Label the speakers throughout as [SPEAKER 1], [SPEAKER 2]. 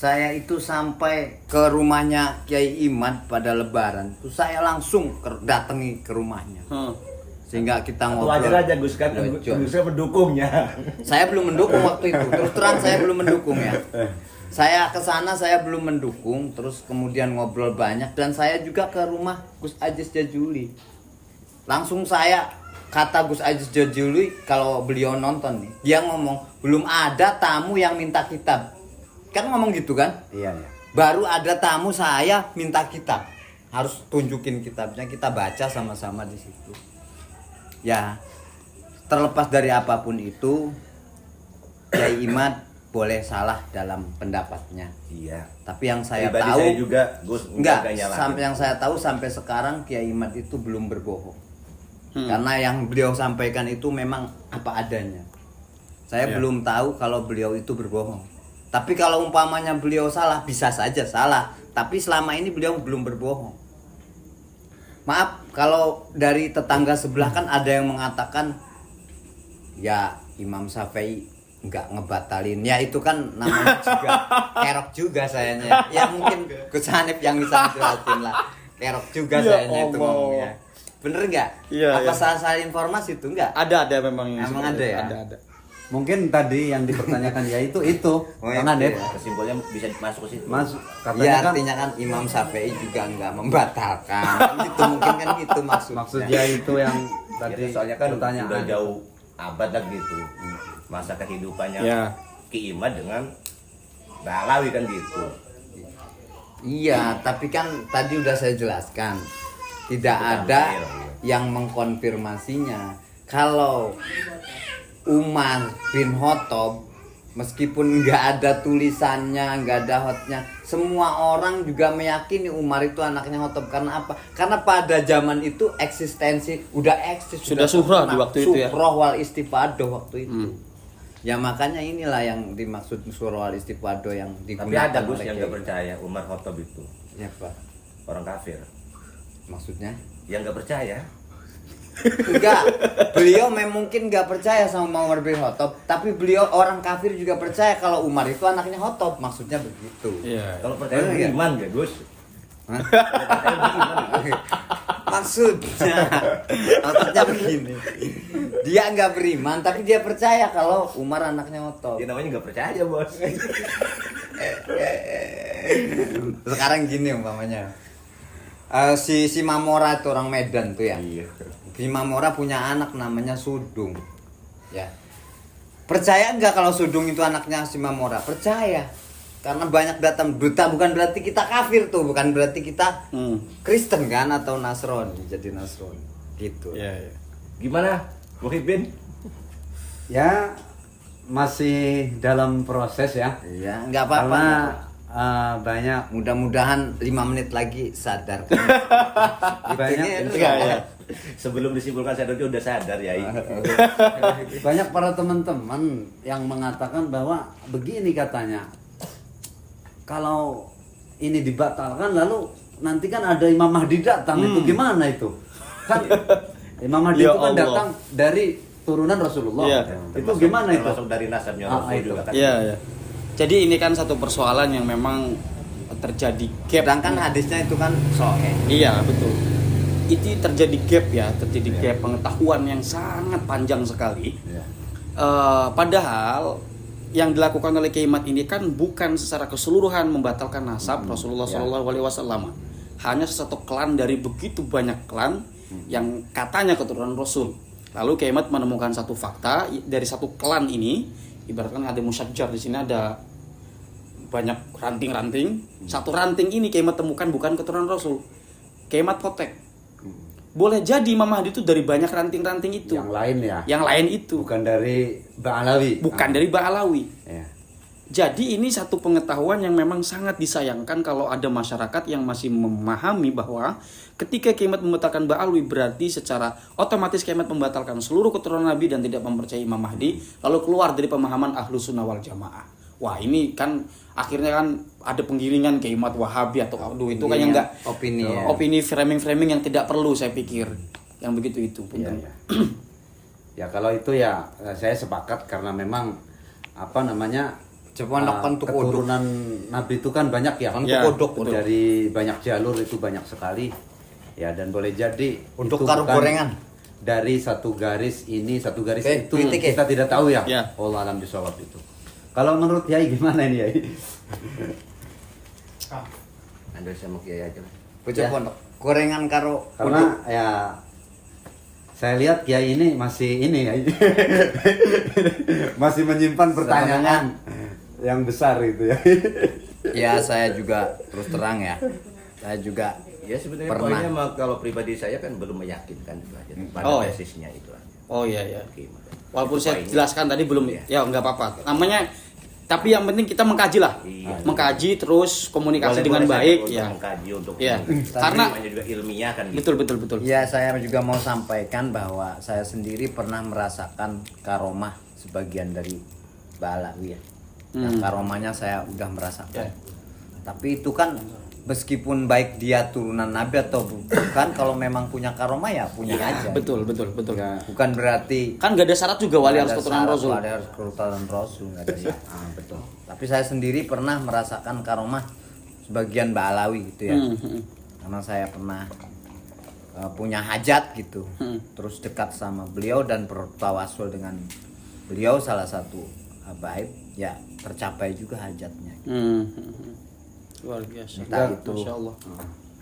[SPEAKER 1] Saya itu sampai ke rumahnya Kiai Imad pada Lebaran. Terus saya langsung datangi ke rumahnya. Sehingga kita ngobrol.
[SPEAKER 2] Wajar aja Gus kan, Gus mendukungnya.
[SPEAKER 1] Saya belum mendukung waktu itu. Terus terang saya belum mendukung ya. Saya ke sana saya belum mendukung, terus kemudian ngobrol banyak dan saya juga ke rumah Gus Aziz Jajuli. Langsung saya kata Gus Aziz Jajuli kalau beliau nonton nih, dia ngomong belum ada tamu yang minta kitab. Kan ngomong gitu kan?
[SPEAKER 2] Iya.
[SPEAKER 1] Baru ada tamu saya minta kitab. Harus tunjukin kitabnya, kita baca sama-sama di situ. Ya, terlepas dari apapun itu, Kiai Imad boleh salah dalam pendapatnya.
[SPEAKER 2] Iya.
[SPEAKER 1] Tapi yang saya
[SPEAKER 2] Pribadi
[SPEAKER 1] tahu
[SPEAKER 2] saya juga Gus
[SPEAKER 1] yang saya tahu sampai sekarang Kiai Imad itu belum berbohong. Karena yang beliau sampaikan itu memang apa adanya. Saya belum tahu kalau beliau itu berbohong. Tapi kalau umpamanya beliau salah, bisa saja salah. Tapi selama ini beliau belum berbohong. Maaf, kalau dari tetangga sebelah kan ada yang mengatakan, ya Imam Syafi'i nggak ngebatalin. Ya itu kan namanya juga kerok juga sayanya. Ya mungkin Gus Hanif yang bisa jelasin lah. Kerok juga sayanya itu ngomongnya. Bener nggak?
[SPEAKER 3] Iya,
[SPEAKER 1] apa salah informasi itu nggak?
[SPEAKER 3] Ada memang.
[SPEAKER 1] Emang ada ya?
[SPEAKER 3] Ada.
[SPEAKER 4] Mungkin tadi yang dipertanyakan ya itu Kang Adep.
[SPEAKER 2] Kesimpulannya bisa masuk ke situ.
[SPEAKER 4] Mas
[SPEAKER 1] Ya
[SPEAKER 4] katanya
[SPEAKER 1] artinya kan Imam Syafi'i juga nggak membatalkan. Kan gitu mungkin kan gitu
[SPEAKER 4] maksudnya itu yang tadi
[SPEAKER 2] Soalnya kan
[SPEAKER 4] pertanyaan.
[SPEAKER 2] udah jauh abad lah gitu. Masa kehidupannya Ki Imad dengan Balawi kan gitu.
[SPEAKER 1] Iya, tapi kan tadi udah saya jelaskan. Tidak ada yang mengkonfirmasinya. Kalau Umar bin Khattab meskipun nggak ada tulisannya, nggak ada hotnya, semua orang juga meyakini Umar itu anaknya Khattab. Karena apa? Karena pada zaman itu eksistensi udah eksis,
[SPEAKER 3] Sudah surah di waktu itu ya.
[SPEAKER 1] Surah wal istifadah waktu itu. Ya makanya inilah yang dimaksud surah wal istifadah yang
[SPEAKER 2] Tapi
[SPEAKER 1] digunakan
[SPEAKER 2] ada Gus
[SPEAKER 1] oleh
[SPEAKER 2] yang
[SPEAKER 1] Kiai.
[SPEAKER 2] nggak percaya Umar Khattab itu
[SPEAKER 1] Ya Pak.
[SPEAKER 2] orang kafir.
[SPEAKER 1] Maksudnya?
[SPEAKER 2] Yang nggak percaya.
[SPEAKER 1] Enggak, beliau mungkin nggak percaya sama Umar bin Khattab, tapi beliau orang kafir juga percaya kalau Umar itu anaknya Khattab, maksudnya begitu.
[SPEAKER 3] Iya.
[SPEAKER 2] Kalau percaya beriman nggak Gus?
[SPEAKER 1] Hah? Maksudnya begini, dia nggak beriman, tapi dia percaya kalau Umar anaknya Khattab.
[SPEAKER 2] Dia namanya nggak percaya bos.
[SPEAKER 1] Sekarang gini umpamanya, si Mamora itu orang Medan tuh ya.
[SPEAKER 2] Iya.
[SPEAKER 1] Si Mamora punya anak namanya Sudung, ya. Percaya nggak kalau Sudung itu anaknya si Mamora? Percaya, karena banyak datang berita. Bukan berarti kita kafir tuh, bukan berarti kita Kristen kan atau Nasrani, jadi Nasrani, gitu.
[SPEAKER 3] Iya.
[SPEAKER 2] Gimana, Muhyiddin?
[SPEAKER 4] Ya masih dalam proses ya.
[SPEAKER 1] Iya, nggak apa-apa.
[SPEAKER 4] Karena banyak
[SPEAKER 1] Mudah-mudahan 5 menit lagi sadar.
[SPEAKER 4] banyak
[SPEAKER 3] Ya.
[SPEAKER 2] Sebelum disimpulkan saya udah sadar ya.
[SPEAKER 4] banyak para teman-teman yang mengatakan bahwa begini katanya, kalau ini dibatalkan lalu nanti kan ada Imam Mahdi datang, itu gimana itu? Kan Imam Mahdi
[SPEAKER 3] Ya
[SPEAKER 4] itu kan
[SPEAKER 3] Allah.
[SPEAKER 4] datang dari turunan Rasulullah.
[SPEAKER 3] Iya.
[SPEAKER 4] Itu gimana itu?
[SPEAKER 2] Termasuk dari nasabnya Rasul
[SPEAKER 4] itu.
[SPEAKER 2] juga kan.
[SPEAKER 3] Iya. Jadi ini kan satu persoalan yang memang terjadi gap.
[SPEAKER 1] Sedangkan hadisnya itu kan sahih.
[SPEAKER 3] Iya, betul. Itu terjadi gap ya, terjadi gap pengetahuan yang sangat panjang sekali. Padahal yang dilakukan oleh Kiai Imad ini kan bukan secara keseluruhan membatalkan nasab Rasulullah SAW. Hanya satu klan dari begitu banyak klan yang katanya keturunan Rasul. Lalu Kiai Imad menemukan satu fakta dari satu klan ini, ibaratkan ada musyajjar di sini ada banyak ranting-ranting. Satu ranting ini Kiai Imad temukan bukan keturunan Rasul. Kiai Imad potek. Boleh jadi Imam Mahdi itu dari banyak ranting-ranting itu.
[SPEAKER 4] Yang lain ya.
[SPEAKER 3] Yang lain itu.
[SPEAKER 4] Bukan dari Ba'alawi.
[SPEAKER 3] Bukan dari Ba'alawi.
[SPEAKER 4] Ya.
[SPEAKER 3] Jadi ini satu pengetahuan yang memang sangat disayangkan kalau ada masyarakat yang masih memahami bahwa ketika Kiai Imad membatalkan Ba'alawi berarti secara otomatis Kiai Imad membatalkan seluruh keturunan Nabi dan tidak mempercayai Imam Mahdi, lalu keluar dari pemahaman Ahlus Sunnah wal Jamaah. Wah ini kan akhirnya kan ada penggiringan Kiai Imad Wahabi atau itu kan yang enggak opini framing yang tidak perlu saya pikir yang begitu itu.
[SPEAKER 4] Ya kalau itu ya saya sepakat karena memang apa namanya
[SPEAKER 1] Cepondok kan tuh
[SPEAKER 4] keturunan Nabi itu kan banyak ya.
[SPEAKER 1] Kan
[SPEAKER 3] Ya,
[SPEAKER 1] kodok
[SPEAKER 3] betul.
[SPEAKER 4] Dari banyak jalur itu banyak sekali. Ya, dan boleh jadi
[SPEAKER 1] Untuk
[SPEAKER 4] itu
[SPEAKER 1] karo
[SPEAKER 4] bukan
[SPEAKER 1] gorengan.
[SPEAKER 4] dari satu garis ini, satu garis
[SPEAKER 1] Oke,
[SPEAKER 4] itu
[SPEAKER 1] kritik ya?
[SPEAKER 4] kita tidak tahu ya.
[SPEAKER 3] Ya.
[SPEAKER 4] Allah alam bisawab itu. Kalau menurut Yai gimana ini Yai?
[SPEAKER 2] Anda sama Kiai aja.
[SPEAKER 1] Bocah pondok. Gorengan karo
[SPEAKER 4] Karena ya saya lihat Kiai ini masih ini ya. Masih menyimpan pertanyaan yang besar itu ya.
[SPEAKER 1] ya saya juga terus terang ya. Saya juga
[SPEAKER 2] Ya sebenarnya
[SPEAKER 1] Pernah.
[SPEAKER 2] poinnya mah kalau pribadi saya kan belum meyakinkan itu aja pada
[SPEAKER 3] Oh, ya.
[SPEAKER 2] tesisnya itu aja.
[SPEAKER 3] Oh iya ya.
[SPEAKER 2] Gimana?
[SPEAKER 3] Walaupun saya
[SPEAKER 2] Poinnya.
[SPEAKER 3] jelaskan tadi belum,
[SPEAKER 2] Iya.
[SPEAKER 3] ya nggak apa-apa. Namanya, tapi yang penting kita mengkaji lah,
[SPEAKER 2] Iya.
[SPEAKER 3] mengkaji terus komunikasi
[SPEAKER 2] Boleh-
[SPEAKER 3] dengan
[SPEAKER 2] boleh
[SPEAKER 3] baik,
[SPEAKER 2] saja untuk
[SPEAKER 3] ya.
[SPEAKER 2] mengkaji untuk
[SPEAKER 3] Iya.
[SPEAKER 2] karena
[SPEAKER 3] Karena
[SPEAKER 2] juga ilmiah kan gitu.
[SPEAKER 3] betul.
[SPEAKER 1] Ya saya juga mau sampaikan bahwa saya sendiri pernah merasakan karomah sebagian dari Balawi ya. Nah, karomahnya saya udah merasakan. Tapi itu kan meskipun baik dia turunan Nabi atau bukan, kalau memang punya karomah ya punya aja.
[SPEAKER 3] Betul.
[SPEAKER 1] Bukan berarti
[SPEAKER 3] Kan nggak ada syarat juga wali harus
[SPEAKER 1] ada
[SPEAKER 3] keturunan
[SPEAKER 1] syarat
[SPEAKER 3] Rasul.
[SPEAKER 1] wali harus keturunan Rasul, nggak ada syarat. Betul. Tapi saya sendiri pernah merasakan karomah sebagian Balawi gitu ya. Karena saya pernah punya hajat gitu, terus dekat sama beliau dan bertawasul dengan beliau, salah satu habaib, ya tercapai juga hajatnya.
[SPEAKER 3] Luar biasa.
[SPEAKER 1] Entah itu.
[SPEAKER 3] Masya Allah.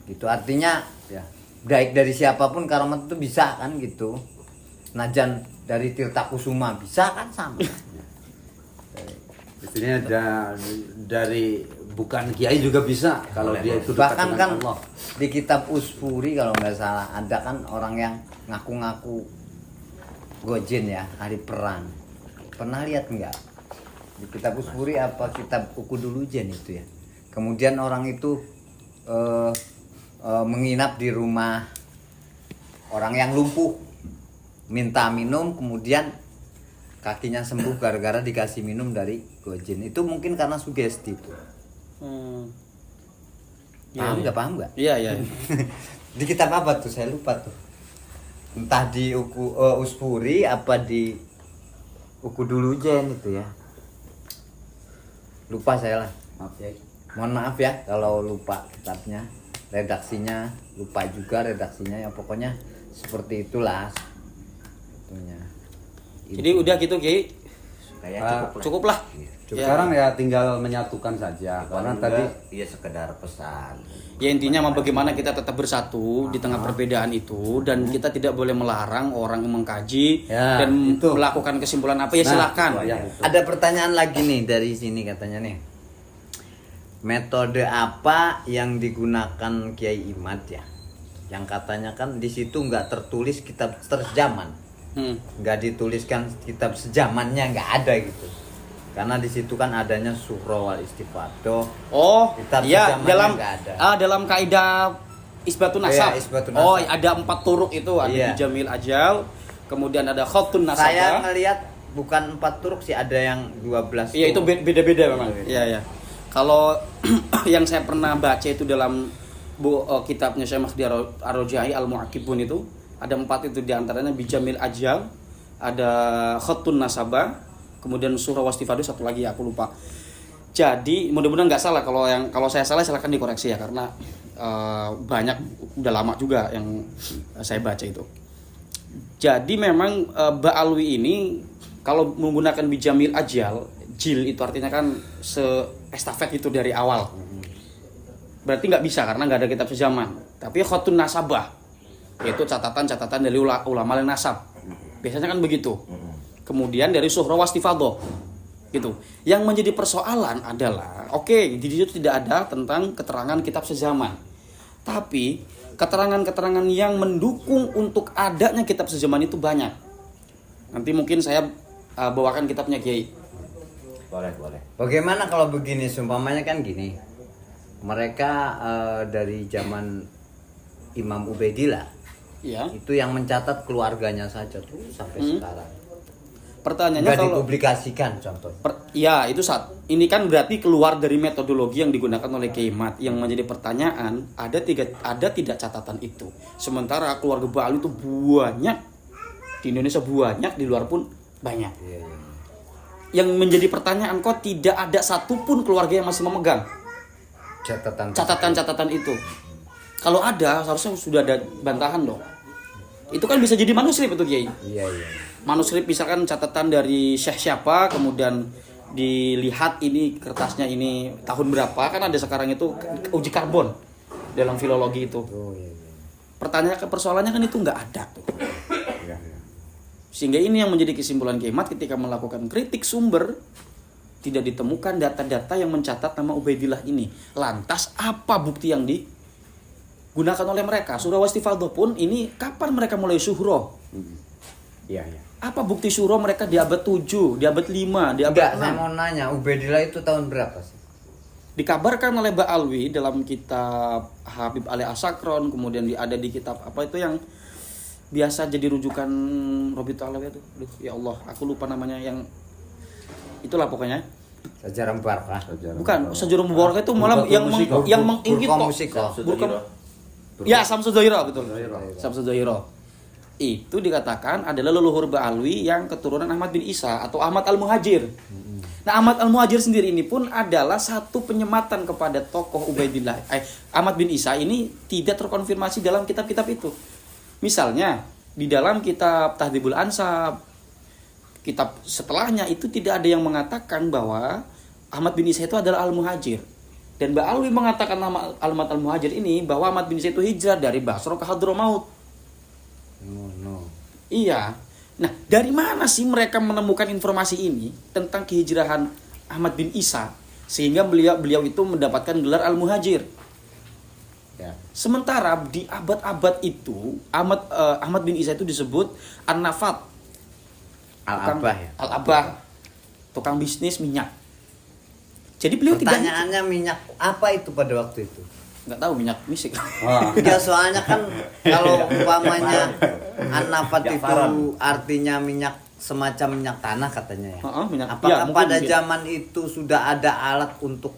[SPEAKER 1] Gitu artinya ya baik dari siapapun karomat itu bisa kan gitu. Najan dari Tirta Kusuma bisa kan sama.
[SPEAKER 4] Istilahnya dari bukan Kiai juga bisa kalau dia itu dekat
[SPEAKER 1] Bahkan
[SPEAKER 4] dengan
[SPEAKER 1] kan
[SPEAKER 4] Allah.
[SPEAKER 1] di kitab Usfuri kalau nggak salah ada kan orang yang ngaku-ngaku Gojen ya hari perang. Pernah lihat nggak di kitab Usfuri apa kitab Ukudulujen itu ya? Kemudian orang itu menginap di rumah orang yang lumpuh, minta minum, kemudian kakinya sembuh gara-gara dikasih minum dari Gojen. Itu mungkin karena sugesti itu. Paham nggak?
[SPEAKER 3] Iya.
[SPEAKER 1] Di kitab apa tuh? Saya lupa tuh. Entah di Usfuri apa di Ukudulujen itu ya. Lupa saya lah.
[SPEAKER 4] Maaf ya.
[SPEAKER 1] Mohon maaf ya kalau lupa kitabnya, redaksinya lupa juga redaksinya, ya pokoknya seperti itulah. Itunya.
[SPEAKER 3] Jadi udah gitu, Kiai.
[SPEAKER 2] Kayak
[SPEAKER 3] Cukup lah.
[SPEAKER 4] Sekarang ya tinggal menyatukan saja karena tadi
[SPEAKER 2] ya sekedar pesan.
[SPEAKER 3] Ya intinya mah bagaimana kita tetap bersatu di tengah perbedaan itu, dan kita tidak boleh melarang orang yang mengkaji
[SPEAKER 4] Ya,
[SPEAKER 3] dan
[SPEAKER 4] itu.
[SPEAKER 3] melakukan kesimpulan apa ya,
[SPEAKER 4] Nah,
[SPEAKER 3] silakan.
[SPEAKER 4] ya.
[SPEAKER 1] Ada pertanyaan lagi nih dari sini katanya nih. Metode apa yang digunakan Kiai Imad ya? Yang katanya kan di situ nggak tertulis kitab terjaman, nggak dituliskan kitab sejamannya, nggak ada gitu. Karena di situ kan adanya surah wal istifadoh.
[SPEAKER 3] Oh,
[SPEAKER 1] Kitab
[SPEAKER 3] iya,
[SPEAKER 1] sejamannya nggak ada.
[SPEAKER 3] dalam kaidah Isbatun Nasab.
[SPEAKER 1] Iya, Isbatun
[SPEAKER 3] Oh,
[SPEAKER 1] Nasab.
[SPEAKER 3] ada 4 turuk itu, ada
[SPEAKER 1] Iya.
[SPEAKER 3] Bijamil Ajal, kemudian ada Khatun
[SPEAKER 1] Saya
[SPEAKER 3] Nasabah.
[SPEAKER 1] ngelihat bukan 4 turuk sih, ada yang 12
[SPEAKER 3] Iya, itu
[SPEAKER 1] turuk.
[SPEAKER 3] beda-beda memang.
[SPEAKER 1] Beda-beda.
[SPEAKER 3] Iya. Kalau yang saya pernah baca itu dalam kitabnya Syekh Mahdi Ar-Rojai Al-Mu'aqibun itu, ada 4 itu, diantaranya Bijamil Ajal, ada Khatun Nasabah, kemudian surah Wastifaduh, satu lagi aku lupa. Jadi mudah-mudahan nggak salah, kalau saya salah silakan dikoreksi ya, karena banyak udah lama juga yang saya baca itu. Jadi memang Ba'alwi ini kalau menggunakan Bijamil Ajal, jil itu artinya kan estafet itu dari awal. Berarti nggak bisa karena nggak ada kitab sejaman. Tapi Khatun Nasabah, yaitu catatan-catatan dari ulama nasab. Biasanya kan begitu. Kemudian dari Suhra Wastifadoh gitu. Yang menjadi persoalan adalah di situ tidak ada tentang keterangan kitab sejaman. Tapi keterangan-keterangan yang mendukung untuk adanya kitab sejaman itu banyak. Nanti mungkin saya bawakan kitabnya, Kiai.
[SPEAKER 2] Boleh.
[SPEAKER 1] Bagaimana kalau begini, sumpamanya kan gini. Mereka dari zaman Imam Ubaidillah
[SPEAKER 3] Ya.
[SPEAKER 1] itu yang mencatat keluarganya saja tuh sampai sekarang.
[SPEAKER 3] Pertanyaannya
[SPEAKER 1] Nggak
[SPEAKER 3] kalau
[SPEAKER 1] dipublikasikan contoh.
[SPEAKER 3] ya itu ini kan berarti keluar dari metodologi yang digunakan oleh Kiai Imad. Yang menjadi pertanyaan, ada tidak catatan itu. Sementara keluarga Ba'alwi itu banyak di Indonesia, banyak di luar pun banyak. yang menjadi pertanyaan kok tidak ada satupun keluarga yang masih memegang catatan-catatan itu. Kalau ada, seharusnya sudah ada bantahan dong. Itu kan bisa jadi manuskrip itu, Kiai.
[SPEAKER 1] Iya.
[SPEAKER 3] Manuskrip misalkan catatan dari syekh siapa, kemudian dilihat ini kertasnya ini tahun berapa, kan ada sekarang itu uji karbon dalam filologi itu.
[SPEAKER 1] Oh, iya.
[SPEAKER 3] Persoalannya kan itu nggak ada tuh.
[SPEAKER 1] Iya.
[SPEAKER 3] Sehingga ini yang menjadi kesimpulan Kiai Mat ketika melakukan kritik sumber, tidak ditemukan data-data yang mencatat nama Ubaidillah ini. Lantas apa bukti yang digunakan oleh mereka? Surah Wastifadhah pun ini kapan mereka mulai syuhroh?
[SPEAKER 1] Iya.
[SPEAKER 3] Apa bukti syuhroh mereka di abad 7, di abad 5, di abad
[SPEAKER 1] Enggak,
[SPEAKER 3] 6?
[SPEAKER 1] saya mau nanya, Ubaidillah itu tahun berapa sih?
[SPEAKER 3] Dikabarkan oleh Ba'alwi dalam kitab Habib Ali Asakron, kemudian ada di kitab apa itu yang biasa jadi rujukan Robito Alawi itu. Aduh, ya Allah, aku lupa namanya, yang itulah pokoknya.
[SPEAKER 1] Sejarah Mubarakah.
[SPEAKER 3] Bukan, Sejarah Mubarakah itu malah yang mengingit kok. Ya, Samsud Dhaira, betul. Samsud Dhaira. Itu dikatakan adalah leluhur Ba'alwi yang keturunan Ahmad bin Isa atau Ahmad Al-Muhajir. Nah, Ahmad Al-Muhajir sendiri ini pun adalah satu penyematan kepada tokoh Ubaidillah. Ahmad bin Isa ini tidak terkonfirmasi dalam kitab-kitab itu. Misalnya di dalam kitab Tahdhibul Ansab, kitab setelahnya itu tidak ada yang mengatakan bahwa Ahmad bin Isa itu adalah Al-Muhajir. Dan Ba'alwi mengatakan nama Ahmad Al-Muhajir ini bahwa Ahmad bin Isa itu hijrah dari Basra ke Hadramaut.
[SPEAKER 1] No.
[SPEAKER 3] Iya. Nah, dari mana sih mereka menemukan informasi ini tentang kehijrahan Ahmad bin Isa sehingga beliau itu mendapatkan gelar Al-Muhajir?
[SPEAKER 1] Ya.
[SPEAKER 3] Sementara di abad-abad itu Ahmad bin Isa itu disebut An-Nafat,
[SPEAKER 1] Al-Abah ya.
[SPEAKER 3] Al-Abah, tukang bisnis minyak. Jadi beliau
[SPEAKER 1] Pertanyaannya minyak apa itu pada waktu itu?
[SPEAKER 3] nggak tahu minyak misik.
[SPEAKER 1] Ya soalnya kan kalau umpamanya An-Nafat itu artinya minyak, semacam minyak tanah katanya ya.
[SPEAKER 3] Minyak.
[SPEAKER 1] Apakah
[SPEAKER 3] Ya,
[SPEAKER 1] pada
[SPEAKER 3] mungkin.
[SPEAKER 1] zaman itu sudah ada alat untuk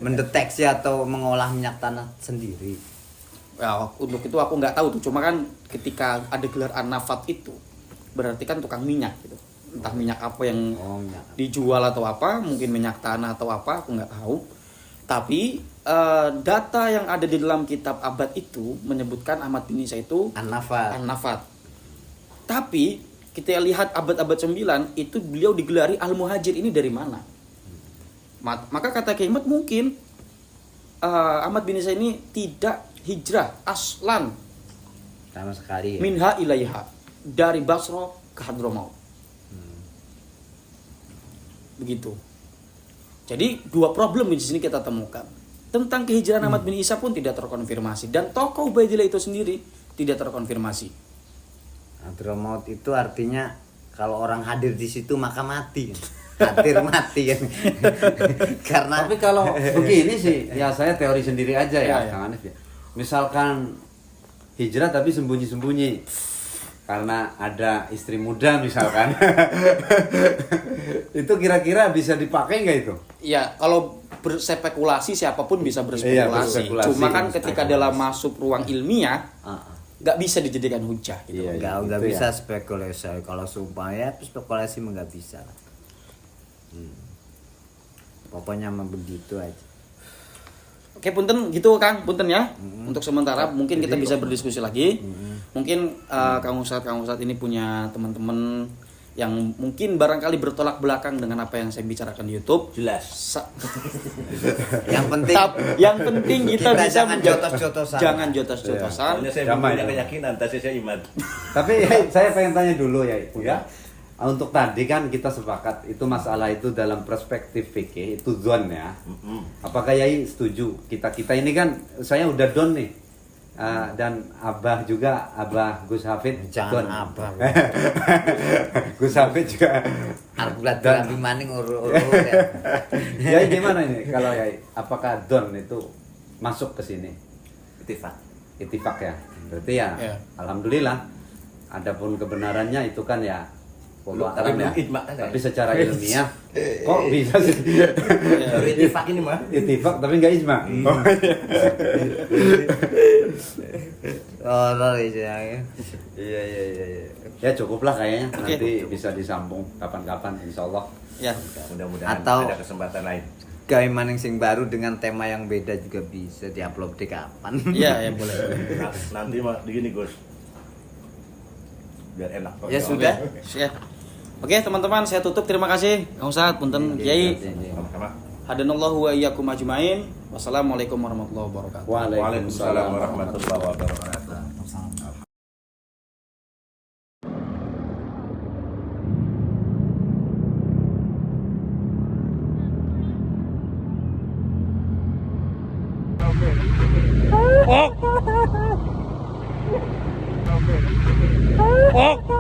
[SPEAKER 1] mendeteksi atau mengolah minyak tanah sendiri?
[SPEAKER 3] Ya, untuk itu aku nggak tahu tuh. Cuma kan ketika ada gelar An-Nafat itu berarti kan tukang minyak gitu. Entah minyak apa yang
[SPEAKER 1] minyak.
[SPEAKER 3] dijual atau apa, mungkin minyak tanah atau apa, aku nggak tahu. Tapi data yang ada di dalam kitab abad itu menyebutkan Ahmad bin Isa itu An-Nafat. Tapi kita lihat abad-abad 9 itu beliau digelari Al-Muhajir, ini dari mana? Maka kata Kiai Mat mungkin Ahmad bin Isa ini tidak hijrah aslan
[SPEAKER 1] Sama sekali ya.
[SPEAKER 3] minha ilaiha, dari Basra ke Hadramaut. Begitu. Jadi dua problem di sini kita temukan. Tentang kehijrahan Ahmad bin Isa pun tidak terkonfirmasi, dan tokoh Ubaidillah itu sendiri tidak terkonfirmasi.
[SPEAKER 1] Hadramaut itu artinya kalau orang hadir di situ maka mati. Hadir mati kan. Karena
[SPEAKER 4] Tapi kalau begini sih, ya saya teori sendiri aja ya,
[SPEAKER 3] Ya.
[SPEAKER 4] Kang Hanif ya. Misalkan hijrah tapi sembunyi-sembunyi karena ada istri muda misalkan. Itu kira-kira bisa dipakai nggak itu?
[SPEAKER 3] Ya, kalau berspekulasi siapapun bisa berspekulasi.
[SPEAKER 4] Iya, berspekulasi.
[SPEAKER 3] Cuma kan ketika dalam masuk ruang ilmiah nggak bisa dijadikan hujah gitu.
[SPEAKER 4] Iya,
[SPEAKER 1] nggak
[SPEAKER 4] gitu
[SPEAKER 1] bisa
[SPEAKER 4] ya.
[SPEAKER 1] spekulasi. Kalau supaya spekulasi nggak bisa. Pokoknya mah begitu aja.
[SPEAKER 3] Oke, punten gitu Kang, punten ya. Untuk sementara mungkin kita bisa berdiskusi lagi. Mungkin Kang Ustadz ini punya teman-teman yang mungkin barangkali bertolak belakang dengan apa yang saya bicarakan di YouTube.
[SPEAKER 2] Jelas.
[SPEAKER 1] Yang penting
[SPEAKER 3] kita bisa
[SPEAKER 1] jangan jotos-jotosan.
[SPEAKER 3] Jangan jotos-jotosan.
[SPEAKER 2] Soalnya saya
[SPEAKER 4] Damai,
[SPEAKER 2] punya
[SPEAKER 4] damai.
[SPEAKER 2] keyakinan, tapi saya iman.
[SPEAKER 4] Tapi saya pengen tanya dulu ya,
[SPEAKER 2] Ya.
[SPEAKER 4] Untuk tadi kan kita sepakat itu masalah itu dalam perspektif fikih itu zon ya. Apakah Yai setuju? Kita ini kan saya udah don nih. Dan Abah juga, Abah Gus Hafid
[SPEAKER 1] Jangan
[SPEAKER 4] don.
[SPEAKER 1] Abah.
[SPEAKER 4] Gus Hafid juga.
[SPEAKER 1] Arblat
[SPEAKER 4] Don.
[SPEAKER 1] Rabi Maning uru ya.
[SPEAKER 4] Yai gimana ini kalau Yai? Apakah don itu masuk ke sini?
[SPEAKER 2] Ittifaq.
[SPEAKER 4] Ittifaq ya. Berarti ya,
[SPEAKER 3] Ya.
[SPEAKER 4] alhamdulillah. Adapun kebenarannya itu kan ya Wallahu
[SPEAKER 2] Tapi
[SPEAKER 4] alam ya.
[SPEAKER 2] belum ijma kan, ya?
[SPEAKER 4] Tapi secara ilmiah kok bisa sih?
[SPEAKER 2] Baru ittifaq ini mah.
[SPEAKER 4] Ittifaq tapi nggak ijma. Oh,
[SPEAKER 1] Oh, iya.
[SPEAKER 4] iya. Ya cukuplah kayaknya.
[SPEAKER 3] Oke.
[SPEAKER 4] Nanti bisa disambung kapan-kapan insya Allah.
[SPEAKER 3] Ya.
[SPEAKER 2] Mudah-mudahan
[SPEAKER 1] Atau-
[SPEAKER 2] ada kesempatan lain.
[SPEAKER 1] Gawe maning sing baru dengan tema yang beda juga bisa diupload di kapan.
[SPEAKER 3] Iya, ya boleh.
[SPEAKER 2] Nanti mah begini Gus. Biar enak.
[SPEAKER 1] Ya sudah.
[SPEAKER 3] Ya. Oke, teman-teman, saya tutup. Terima kasih Kang Ustaz, punten Kiai.
[SPEAKER 2] Sama-sama.
[SPEAKER 3] Hadanallahu wa iyyakum ajmain. Wassalamualaikum warahmatullahi wabarakatuh.
[SPEAKER 2] Waalaikumsalam warahmatullahi wabarakatuh.
[SPEAKER 3] Oh.